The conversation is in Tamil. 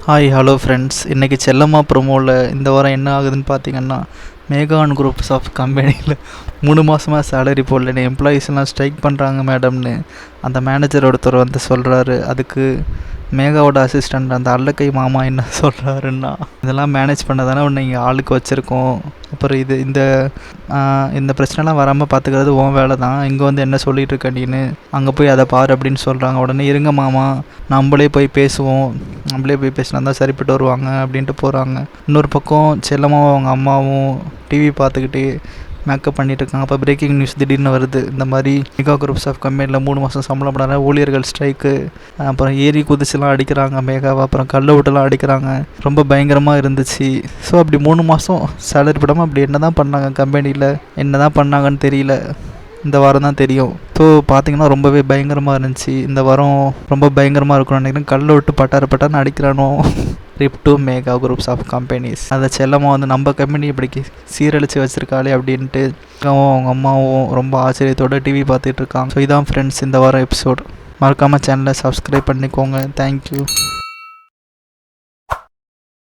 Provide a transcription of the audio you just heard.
Hi hello friends. இன்றைக்கி செல்லம்மா ப்ரோமோவில் இந்த வாரம் என்ன ஆகுதுன்னு பார்த்தீங்கன்னா, மேகான் குரூப்ஸ் ஆஃப் கம்பெனியில் 3 மாதமாக சேலரி போடலன்னு எம்ப்ளாயீஸ்லாம் ஸ்ட்ரைக் பண்ணுறாங்க மேடம்னு அந்த மேனேஜர் ஒருத்தர் வந்து சொல்கிறாரு. அதுக்கு மேகாவோட அசிஸ்டண்ட் அந்த அல்லக்கை மாமா என்ன சொல்கிறாருன்னா, இதெல்லாம் மேனேஜ் பண்ண தானே ஒன்று இங்கே ஆளுக்கு வச்சுருக்கோம். அப்புறம் இந்த பிரச்சனைலாம் வராமல் பார்த்துக்கிறது உன் வேலை தான். இங்கே வந்து என்ன சொல்லிகிட்டு இருக்க நீனு, அங்கே போய் அதை பாரு அப்படின்னு சொல்கிறாங்க. உடனே இருங்க மாமா, நம்மளே போய் பேசினா தான் சரிப்பட்டு வருவாங்க அப்படின்ட்டு போகிறாங்க. இன்னொரு பக்கம் செல்லம்மாவும் அவங்க அம்மாவும் டிவி பார்த்துக்கிட்டே மேக்கப் பண்ணிகிட்டு இருக்காங்க. அப்போ பிரேக்கிங் நியூஸ் திடீர்னு வருது. இந்த மாதிரி மெகா குரூப்ஸ் ஆஃப் கம்பெனியில் 3 மாதம் சம்பளம் பண்ணாங்க, ஊழியர்கள் ஸ்ட்ரைக்கு, அப்புறம் ஏரி குதிச்சுலாம் அடிக்கிறாங்க மேகாவை, அப்புறம் கல்லை விட்டுலாம் அடிக்கிறாங்க. ரொம்ப பயங்கரமாக இருந்துச்சு. ஸோ அப்படி 3 மாதம் சேலரி போடாமல் அப்படி என்ன தான் பண்ணாங்க கம்பெனியில், என்ன தான் பண்ணாங்கன்னு தெரியல. இந்த வாரம் தான் தெரியும். ஸோ பார்த்தீங்கன்னா ரொம்பவே பயங்கரமாக இருந்துச்சு. இந்த வாரம் ரொம்ப பயங்கரமாக இருக்கும்னு நினைக்கிறேன். கல்லை விட்டு பட்டான்னு அடிக்கிறானோ. ரிப் to mega groups of companies. அதை செல்லமாக வந்து நம்ம கம்பெனி இப்படி சீரழித்து வச்சுருக்காளே அப்படின்ட்டு அவங்க அம்மாவும் ரொம்ப ஆச்சரியத்தோட டிவி பார்த்துட்டு இருக்காங்க. ஸோ இதான் ஃப்ரெண்ட்ஸ் இந்த வாரம் எபிசோட். மறக்காமல் சேனலை சப்ஸ்கிரைப் பண்ணிக்கோங்க. தேங்க்யூ.